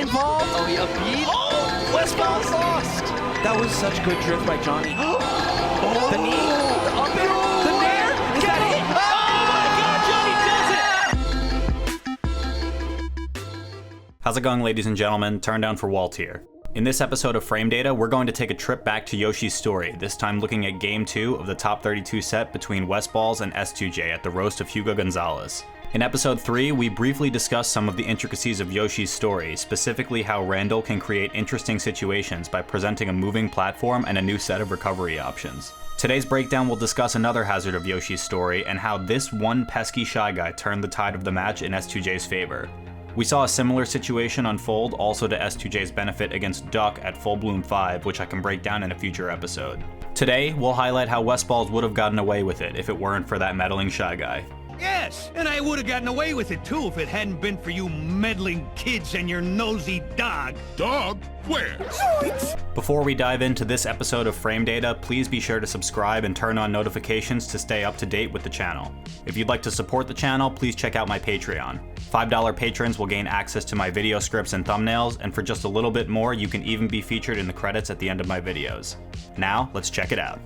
involved? Oh, he upbeat? Oh, Westballz lost. That was such good drift by Johnny. Oh, The knee, the up air, the nair. Is that it? How's it going, ladies and gentlemen? Turndownforwalt here. In this episode of Frame Data, we're going to take a trip back to Yoshi's story, this time looking at Game 2 of the top 32 set between Westballz and S2J at the Roast of Hugo Gonzalez. In episode 3, we briefly discussed some of the intricacies of Yoshi's story, specifically how Randall can create interesting situations by presenting a moving platform and a new set of recovery options. Today's breakdown will discuss another hazard of Yoshi's story and how this one pesky shy guy turned the tide of the match in S2J's favor. We saw a similar situation unfold also to S2J's benefit against Duck at Full Bloom 5, which I can break down in a future episode. Today, we'll highlight how Westballz would have gotten away with it if it weren't for that meddling shy guy. Yes, and I would have gotten away with it too if it hadn't been for you meddling kids and your nosy dog. Dog? Where? Before we dive into this episode of Frame Data, please be sure to subscribe and turn on notifications to stay up to date with the channel. If you'd like to support the channel, please check out my Patreon. $5 patrons will gain access to my video scripts and thumbnails, and for just a little bit more, you can even be featured in the credits at the end of my videos. Now, let's check it out.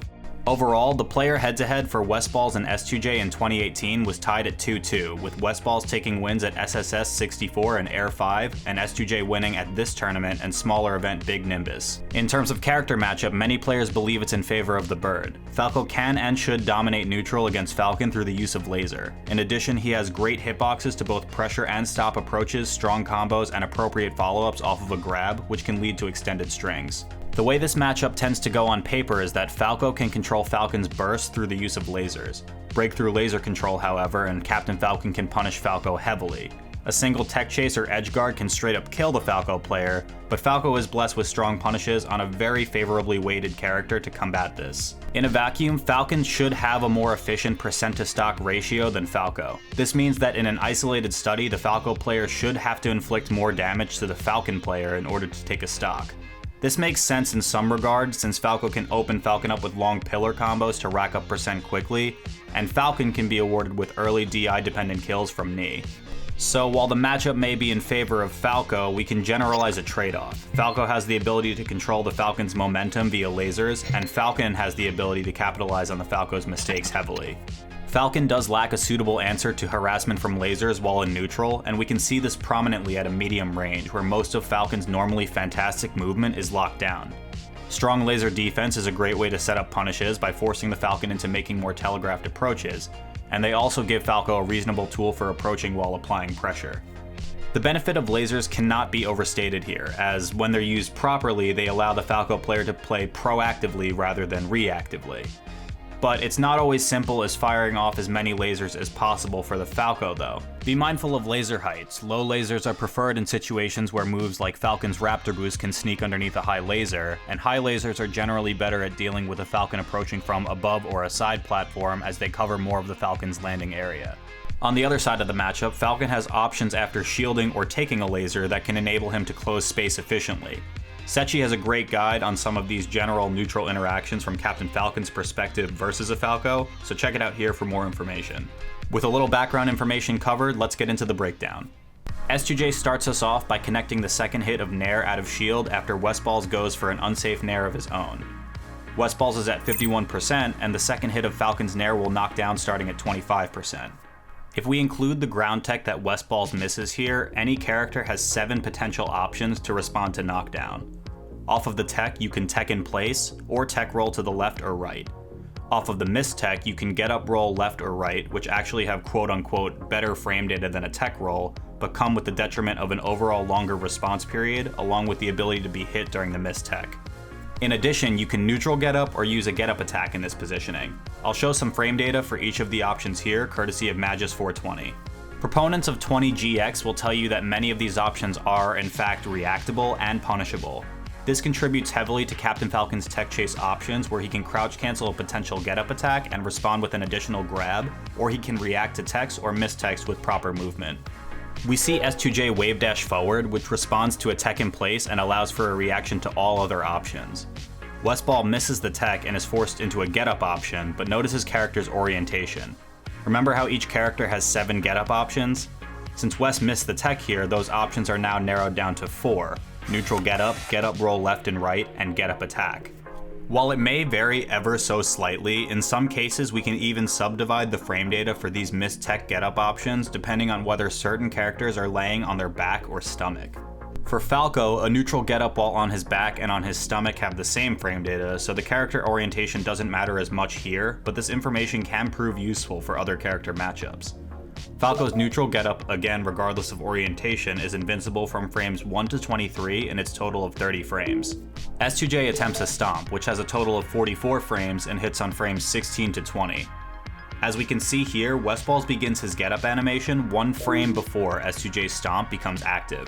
Overall, the player head-to-head for Westballz and S2J in 2018 was tied at 2-2, with Westballz taking wins at SSS 64 and Air 5, and S2J winning at this tournament and smaller event Big Nimbus. In terms of character matchup, many players believe it's in favor of the bird. Falco can and should dominate neutral against Falcon through the use of laser. In addition, he has great hitboxes to both pressure and stop approaches, strong combos, and appropriate follow-ups off of a grab, which can lead to extended strings. The way this matchup tends to go on paper is that Falco can control Falcon's burst through the use of lasers. Breakthrough laser control, however, and Captain Falcon can punish Falco heavily. A single tech chase or edge guard can straight up kill the Falco player, but Falco is blessed with strong punishes on a very favorably weighted character to combat this. In a vacuum, Falcon should have a more efficient percent to stock ratio than Falco. This means that in an isolated study, the Falco player should have to inflict more damage to the Falcon player in order to take a stock. This makes sense in some regards, since Falco can open Falcon up with long pillar combos to rack up percent quickly, and Falcon can be awarded with early DI dependent kills from knee. So while the matchup may be in favor of Falco, we can generalize a trade-off. Falco has the ability to control the Falcon's momentum via lasers, and Falcon has the ability to capitalize on the Falco's mistakes heavily. Falcon does lack a suitable answer to harassment from lasers while in neutral, and we can see this prominently at a medium range, where most of Falcon's normally fantastic movement is locked down. Strong laser defense is a great way to set up punishes by forcing the Falcon into making more telegraphed approaches, and they also give Falco a reasonable tool for approaching while applying pressure. The benefit of lasers cannot be overstated here, as when they're used properly, they allow the Falco player to play proactively rather than reactively. But it's not always simple as firing off as many lasers as possible for the Falco though. Be mindful of laser heights. Low lasers are preferred in situations where moves like Falcon's Raptor Boost can sneak underneath a high laser, and high lasers are generally better at dealing with a Falcon approaching from above or a side platform as they cover more of the Falcon's landing area. On the other side of the matchup, Falcon has options after shielding or taking a laser that can enable him to close space efficiently. Setchi has a great guide on some of these general neutral interactions from Captain Falcon's perspective versus a Falco, so check it out here for more information. With a little background information covered, let's get into the breakdown. S2J starts us off by connecting the second hit of Nair out of shield after Westballz goes for an unsafe Nair of his own. Westballz is at 51%, and the second hit of Falcon's Nair will knock down starting at 25%. If we include the ground tech that Westballz misses here, any character has 7 potential options to respond to knockdown. Off of the tech, you can tech in place, or tech roll to the left or right. Off of the missed tech, you can get up roll left or right, which actually have quote-unquote better frame data than a tech roll, but come with the detriment of an overall longer response period, along with the ability to be hit during the missed tech. In addition, you can neutral get up or use a get up attack in this positioning. I'll show some frame data for each of the options here, courtesy of Magis420. Proponents of 20GX will tell you that many of these options are, in fact, reactable and punishable. This contributes heavily to Captain Falcon's tech chase options, where he can crouch cancel a potential get-up attack and respond with an additional grab, or he can react to techs or miss techs with proper movement. We see S2J wave dash forward, which responds to a tech in place and allows for a reaction to all other options. Westballz misses the tech and is forced into a get-up option, but notice his character's orientation. Remember how each character has 7 get-up options? Since West missed the tech here, those options are now narrowed down to 4. Neutral get up roll left and right, and get up attack. While it may vary ever so slightly, in some cases we can even subdivide the frame data for these missed tech get up options depending on whether certain characters are laying on their back or stomach. For Falco, a neutral get up while on his back and on his stomach have the same frame data, so the character orientation doesn't matter as much here, but this information can prove useful for other character matchups. Falco's neutral getup, again regardless of orientation, is invincible from frames 1 to 23 in its total of 30 frames. S2J attempts a stomp, which has a total of 44 frames and hits on frames 16 to 20. As we can see here, Westballz begins his getup animation 1 frame before S2J's stomp becomes active.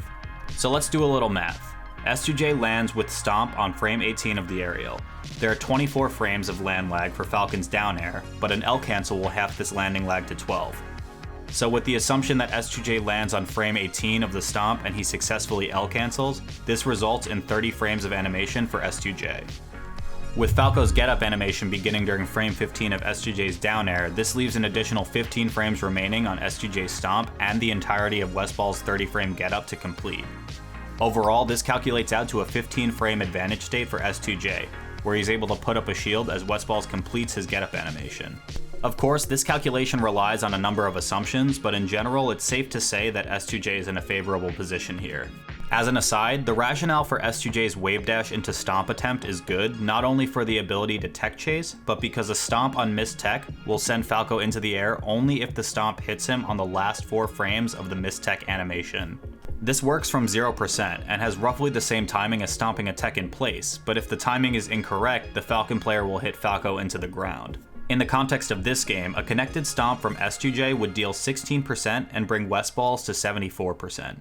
So let's do a little math. S2J lands with stomp on frame 18 of the aerial. There are 24 frames of land lag for Falcon's down air, but an L cancel will half this landing lag to 12. So with the assumption that S2J lands on frame 18 of the stomp and he successfully L cancels, this results in 30 frames of animation for S2J. With Falco's getup animation beginning during frame 15 of S2J's down air, this leaves an additional 15 frames remaining on S2J's stomp and the entirety of Westballz' 30 frame getup to complete. Overall, this calculates out to a 15 frame advantage state for S2J, where he's able to put up a shield as Westballz completes his getup animation. Of course, this calculation relies on a number of assumptions, but in general, it's safe to say that S2J is in a favorable position here. As an aside, the rationale for S2J's wave dash into stomp attempt is good, not only for the ability to tech chase, but because a stomp on missed tech will send Falco into the air only if the stomp hits him on the last 4 frames of the missed tech animation. This works from 0% and has roughly the same timing as stomping a tech in place, but if the timing is incorrect, the Falcon player will hit Falco into the ground. In the context of this game, a connected stomp from S2J would deal 16% and bring Westballz to 74%.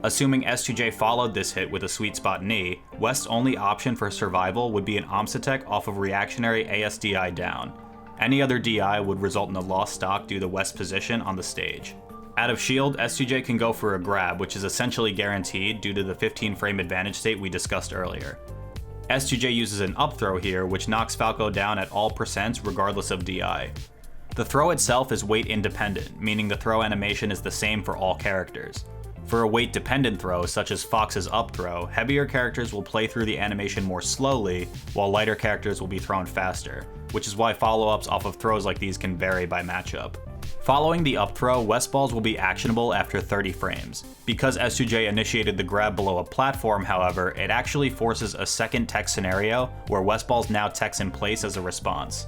Assuming S2J followed this hit with a sweet spot knee, West's only option for survival would be an Omsatech off of reactionary ASDI down. Any other DI would result in a lost stock due to West's position on the stage. Out of shield, S2J can go for a grab, which is essentially guaranteed due to the 15 frame advantage state we discussed earlier. S2J uses an up throw here, which knocks Falco down at all percents regardless of DI. The throw itself is weight independent, meaning the throw animation is the same for all characters. For a weight dependent throw, such as Fox's up throw, heavier characters will play through the animation more slowly, while lighter characters will be thrown faster, which is why follow-ups off of throws like these can vary by matchup. Following the up throw, Westballz will be actionable after 30 frames. Because S2J initiated the grab below a platform, however, it actually forces a second tech scenario where Westballz now techs in place as a response.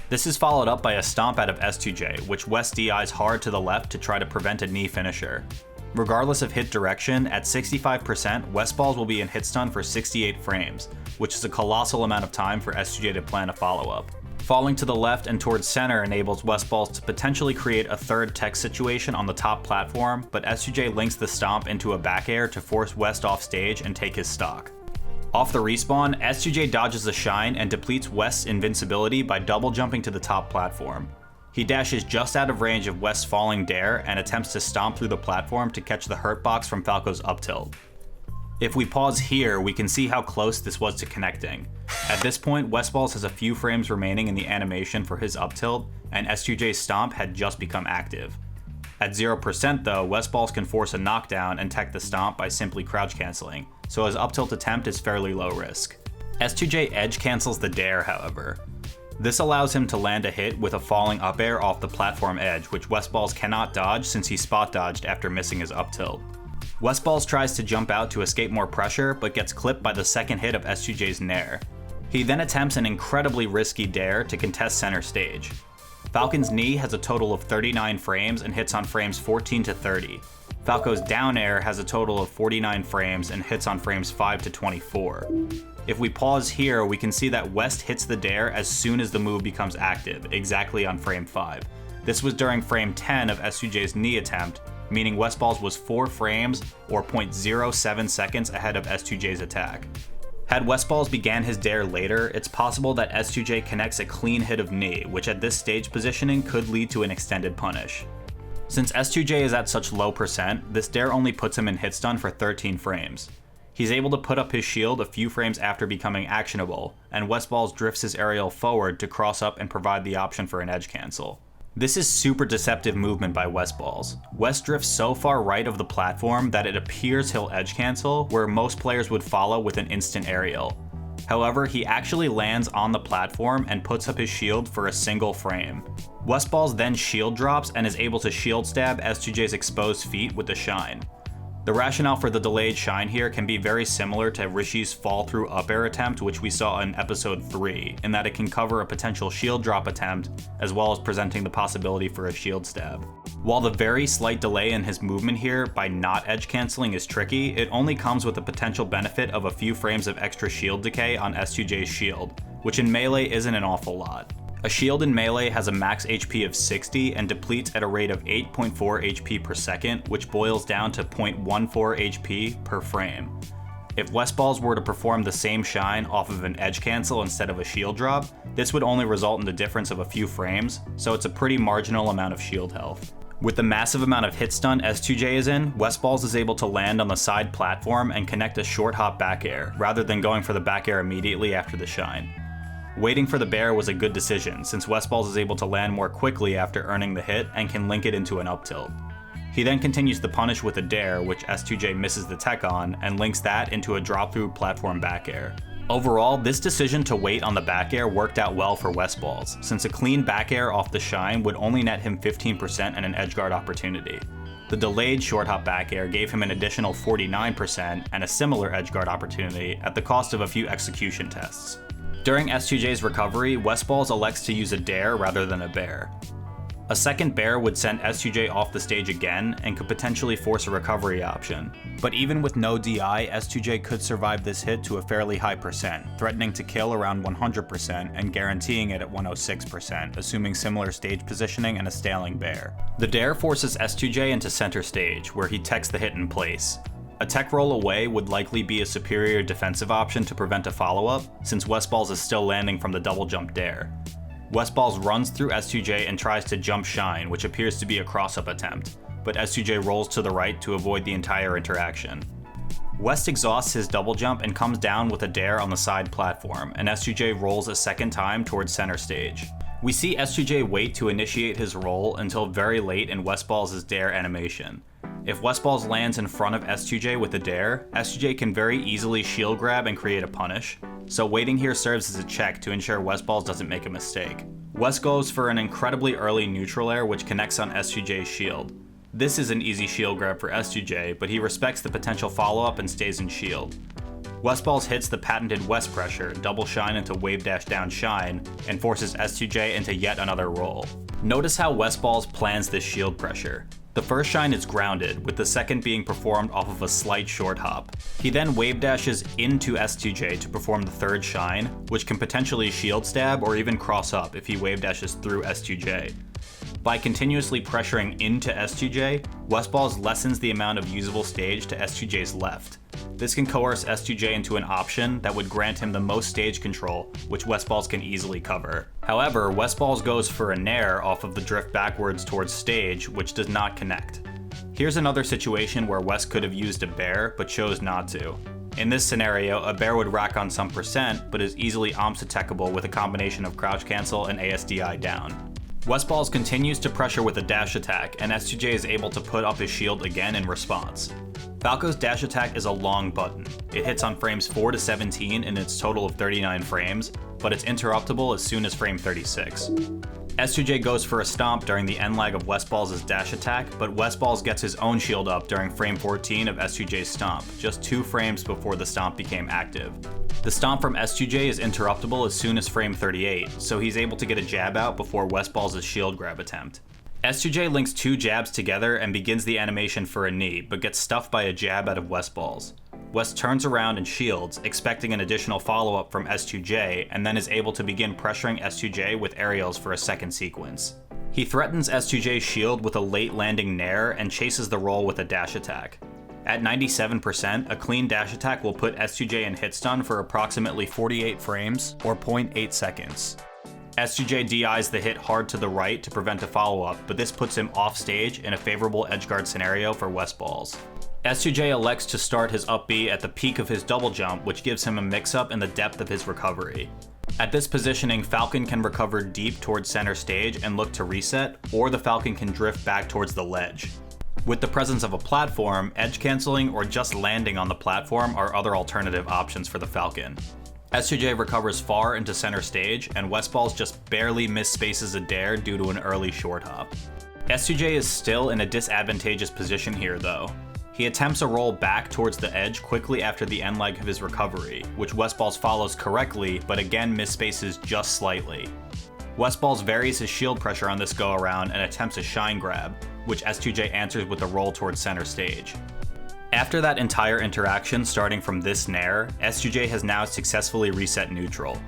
This is followed up by a stomp out of S2J, which West DIs hard to the left to try to prevent a knee finisher. Regardless of hit direction, at 65%, Westballz will be in hit stun for 68 frames, which is a colossal amount of time for S2J to plan a follow-up. Falling to the left and towards center enables Westballz to potentially create a third tech situation on the top platform, but S2J links the stomp into a back air to force West off stage and take his stock. Off the respawn, S2J dodges a shine and depletes West's invincibility by double jumping to the top platform. He dashes just out of range of West's falling dare and attempts to stomp through the platform to catch the hurt box from Falco's up tilt. If we pause here, we can see how close this was to connecting. At this point, Westballz has a few frames remaining in the animation for his up tilt, and S2J's stomp had just become active. At 0% though, Westballz can force a knockdown and tech the stomp by simply crouch canceling, so his up tilt attempt is fairly low risk. S2J edge cancels the dare, however. This allows him to land a hit with a falling up air off the platform edge, which Westballz cannot dodge since he spot dodged after missing his up tilt. Westballz tries to jump out to escape more pressure, but gets clipped by the second hit of S2J's nair. He then attempts an incredibly risky dare to contest center stage. Falcon's knee has a total of 39 frames and hits on frames 14 to 30. Falco's down air has a total of 49 frames and hits on frames 5 to 24. If we pause here, we can see that West hits the dare as soon as the move becomes active, exactly on frame 5. This was during frame 10 of S2J's knee attempt, meaning Westballz was 4 frames or 0.07 seconds ahead of S2J's attack. Had Westballz began his dare later, it's possible that S2J connects a clean hit of knee, which at this stage positioning could lead to an extended punish. Since S2J is at such low percent, this dare only puts him in hit stun for 13 frames. He's able to put up his shield a few frames after becoming actionable, and Westballz drifts his aerial forward to cross up and provide the option for an edge cancel. This is super deceptive movement by Westballz. West drifts so far right of the platform that it appears he'll edge cancel, where most players would follow with an instant aerial. However, he actually lands on the platform and puts up his shield for a single frame. Westballz then shield drops and is able to shield stab S2J's exposed feet with the shine. The rationale for the delayed shine here can be very similar to Rishi's fall through up air attempt, which we saw in episode 3, in that it can cover a potential shield drop attempt, as well as presenting the possibility for a shield stab. While the very slight delay in his movement here by not edge canceling is tricky, it only comes with the potential benefit of a few frames of extra shield decay on S2J's shield, which in melee isn't an awful lot. A shield in melee has a max HP of 60 and depletes at a rate of 8.4 HP per second, which boils down to 0.14 HP per frame. If Westballz were to perform the same shine off of an edge cancel instead of a shield drop, this would only result in the difference of a few frames, so it's a pretty marginal amount of shield health. With the massive amount of hit stun S2J is in, Westballz is able to land on the side platform and connect a short hop back air, rather than going for the back air immediately after the shine. Waiting for the bair was a good decision, since Westballz is able to land more quickly after earning the hit and can link it into an up tilt. He then continues the punish with a dare, which S2J misses the tech on, and links that into a drop through platform back air. Overall, this decision to wait on the back air worked out well for Westballz, since a clean back air off the shine would only net him 15% and an edgeguard opportunity. The delayed short hop back air gave him an additional 49% and a similar edgeguard opportunity at the cost of a few execution tests. During S2J's recovery, Westballz elects to use a dare rather than a bair. A second bair would send S2J off the stage again and could potentially force a recovery option. But even with no DI, S2J could survive this hit to a fairly high percent, threatening to kill around 100% and guaranteeing it at 106%, assuming similar stage positioning and a staling bair. The dare forces S2J into center stage, where he techs the hit in place. A tech roll away would likely be a superior defensive option to prevent a follow-up, since Westballz is still landing from the double jump dare. Westballz runs through S2J and tries to jump shine, which appears to be a cross-up attempt, but S2J rolls to the right to avoid the entire interaction. West exhausts his double jump and comes down with a dare on the side platform, and S2J rolls a second time towards center stage. We see S2J wait to initiate his roll until very late in Westballz' dare animation. If Westballz lands in front of S2J with a dare, S2J can very easily shield grab and create a punish, so waiting here serves as a check to ensure Westballz doesn't make a mistake. West goes for an incredibly early neutral air which connects on S2J's shield. This is an easy shield grab for S2J, but he respects the potential follow-up and stays in shield. Westballz hits the patented West pressure, double shine into wave dash down shine, and forces S2J into yet another roll. Notice how Westballz plans this shield pressure. The first shine is grounded, with the second being performed off of a slight short hop. He then wave dashes into S2J to perform the third shine, which can potentially shield stab or even cross up if he wave dashes through S2J. By continuously pressuring into S2J, Westballz lessens the amount of usable stage to S2J's left. This can coerce S2J into an option that would grant him the most stage control, which Westballz can easily cover. However, Westballz goes for a nair off of the drift backwards towards stage, which does not connect. Here's another situation where West could have used a bair, but chose not to. In this scenario, a bair would rack on some percent, but is easily omps attackable with a combination of crouch cancel and ASDI down. Westballz continues to pressure with a dash attack, and S2J is able to put up his shield again in response. Falco's dash attack is a long button. It hits on frames 4 to 17 in its total of 39 frames, but it's interruptible as soon as frame 36. S2J goes for a stomp during the end lag of Westballz' dash attack, but Westballz gets his own shield up during frame 14 of S2J's stomp, just 2 frames before the stomp became active. The stomp from S2J is interruptible as soon as frame 38, so he's able to get a jab out before Westballz' shield grab attempt. S2J links 2 jabs together and begins the animation for a knee, but gets stuffed by a jab out of Westballz. West turns around and shields, expecting an additional follow-up from S2J, and then is able to begin pressuring S2J with aerials for a second sequence. He threatens S2J's shield with a late landing nair and chases the roll with a dash attack. At 97%, a clean dash attack will put S2J in hit stun for approximately 48 frames, or 0.8 seconds. S2J DIs the hit hard to the right to prevent a follow-up, but this puts him off stage in a favorable edgeguard scenario for Westballz. S2J elects to start his up B at the peak of his double jump, which gives him a mix-up in the depth of his recovery. At this positioning, Falcon can recover deep towards center stage and look to reset, or the Falcon can drift back towards the ledge. With the presence of a platform, edge canceling or just landing on the platform are other alternative options for the Falcon. S2J recovers far into center stage, and Westballz just barely misspaces a dare due to an early short hop. S2J is still in a disadvantageous position here though. He attempts a roll back towards the edge quickly after the end leg of his recovery, which Westballz follows correctly, but again misspaces just slightly. Westballz varies his shield pressure on this go around and attempts a shine grab, which S2J answers with a roll towards center stage. After that entire interaction starting from this nair, S2J has now successfully reset neutral.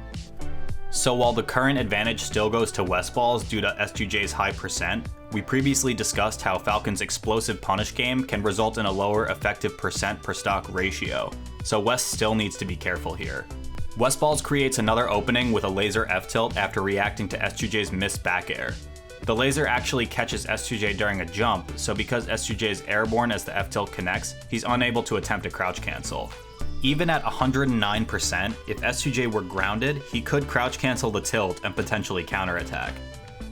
So while the current advantage still goes to Westballz due to S2J's high percent, we previously discussed how Falcon's explosive punish game can result in a lower effective percent per stock ratio, so West still needs to be careful here. Westballz creates another opening with a laser F-tilt after reacting to S2J's missed back air. The laser actually catches S2J during a jump, so because S2J is airborne as the F-tilt connects, he's unable to attempt a crouch cancel. Even at 109%, if S2J were grounded, he could crouch cancel the tilt and potentially counterattack.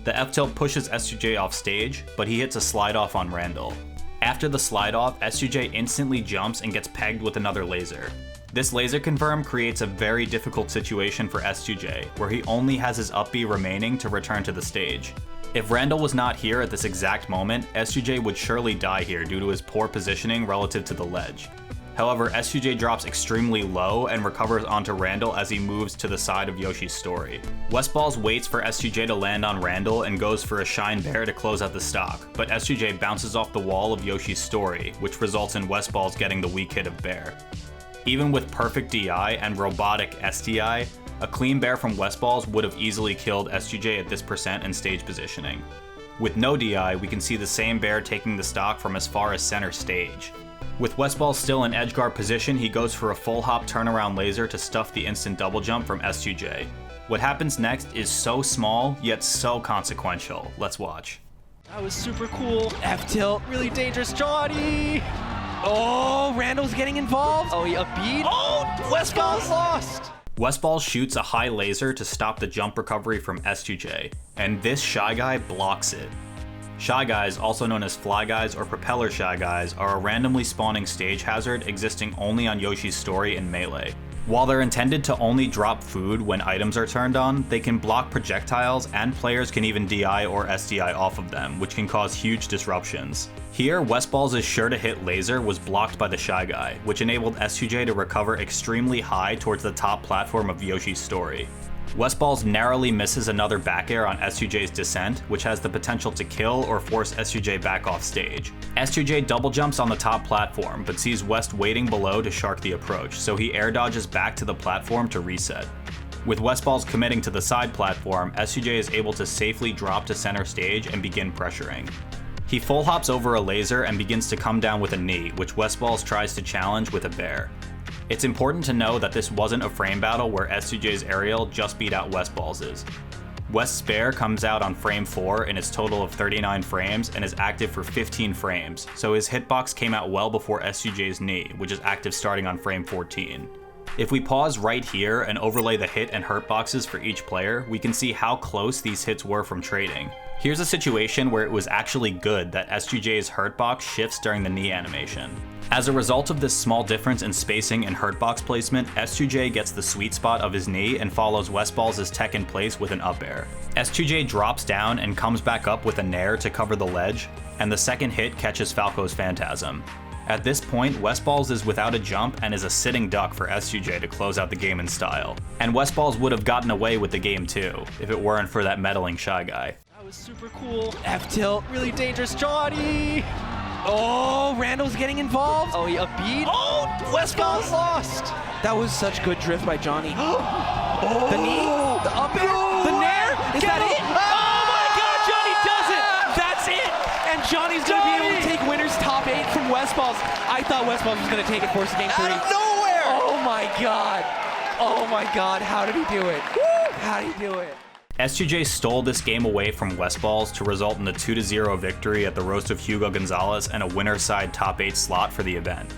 The F-tilt pushes S2J off stage, but he hits a slide off on Randall. After the slide off, S2J instantly jumps and gets pegged with another laser. This laser confirm creates a very difficult situation for S2J, where he only has his up B remaining to return to the stage. If Randall was not here at this exact moment, S2J would surely die here due to his poor positioning relative to the ledge. However, S2J drops extremely low and recovers onto Randall as he moves to the side of Yoshi's story. Westballz waits for S2J to land on Randall and goes for a shine bear to close out the stock, but S2J bounces off the wall of Yoshi's story, which results in Westballz getting the weak hit of bear. Even with perfect DI and robotic SDI, a clean bear from Westballz would have easily killed S2J at this percent and stage positioning. With no DI, we can see the same bear taking the stock from as far as center stage. With Westballz still in edgeguard position, he goes for a full hop turnaround laser to stuff the instant double jump from S2J. What happens next is so small, yet so consequential. Let's watch. That was super cool. F-tilt, really dangerous, Johnny! Oh, Randall's getting involved. Oh, he upbeat. Oh, Westballz lost! Westballz shoots a high laser to stop the jump recovery from S2J, and this Shy Guy blocks it. Shy Guys, also known as Fly Guys or Propeller Shy Guys, are a randomly spawning stage hazard existing only on Yoshi's story in Melee. While they're intended to only drop food when items are turned on, they can block projectiles, and players can even DI or SDI off of them, which can cause huge disruptions. Here, Westballz' sure to hit laser was blocked by the Shy Guy, which enabled S2J to recover extremely high towards the top platform of Yoshi's story. Westballz narrowly misses another back air on S2J's descent, which has the potential to kill or force S2J back off stage. S2J double jumps on the top platform, but sees West waiting below to shark the approach, so he air dodges back to the platform to reset. With Westballz committing to the side platform, S2J is able to safely drop to center stage and begin pressuring. He full hops over a laser and begins to come down with a knee, which Westballz tries to challenge with a bear. It's important to know that this wasn't a frame battle where S2J's aerial just beat out Westballz's. West's bear comes out on frame 4 in its total of 39 frames and is active for 15 frames, so his hitbox came out well before S2J's knee, which is active starting on frame 14. If we pause right here and overlay the hit and hurt boxes for each player, we can see how close these hits were from trading. Here's a situation where it was actually good that S2J's hurt box shifts during the knee animation. As a result of this small difference in spacing and hurt box placement, S2J gets the sweet spot of his knee and follows Westballz' tech in place with an up air. S2J drops down and comes back up with a nair to cover the ledge, and the second hit catches Falco's Phantasm. At this point, Westballz is without a jump and is a sitting duck for S2J to close out the game in style. And Westballz would have gotten away with the game too, if it weren't for that meddling Shy Guy. That was super cool. F-tilt, really dangerous, Johnny! Oh, Randall's getting involved. Oh, he upbeat. Oh, Westballz lost. That was such good drift by Johnny. Oh, the knee, the up air, the nair. Is that it? Oh my God, Johnny does it. That's it. And Johnny's gonna be able to take winners top 8 from Westballz. I thought Westballz was gonna take it for us in game 3. Out of nowhere. Oh my God. Oh my God. How did he do it? Woo. How did he do it? S2J stole this game away from Westballz to result in a 2-0 victory at the Roast of Hugo Gonzalez and a winner side top 8 slot for the event.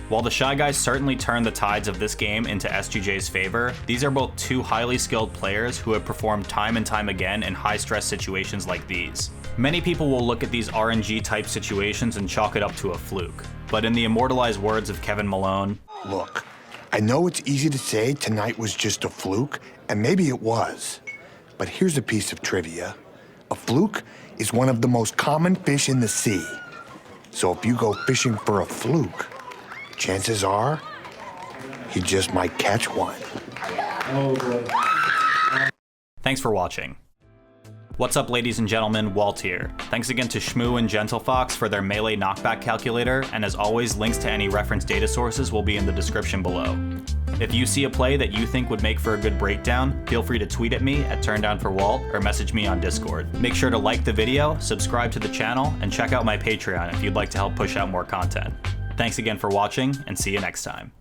While the Shy Guys certainly turned the tides of this game into S2J's favor, these are both two highly skilled players who have performed time and time again in high-stress situations like these. Many people will look at these RNG-type situations and chalk it up to a fluke, but in the immortalized words of Kevin Malone, "Look, I know it's easy to say tonight was just a fluke, and maybe it was. But here's a piece of trivia. A fluke is one of the most common fish in the sea. So if you go fishing for a fluke, chances are you just might catch one." Thanks for watching. What's up, ladies and gentlemen, Walt here. Thanks again to Schmoo and Gentlefox for their melee knockback calculator, and as always, links to any reference data sources will be in the description below. If you see a play that you think would make for a good breakdown, feel free to tweet at me at turndownforwalt or message me on Discord. Make sure to like the video, subscribe to the channel, and check out my Patreon if you'd like to help push out more content. Thanks again for watching, and see you next time.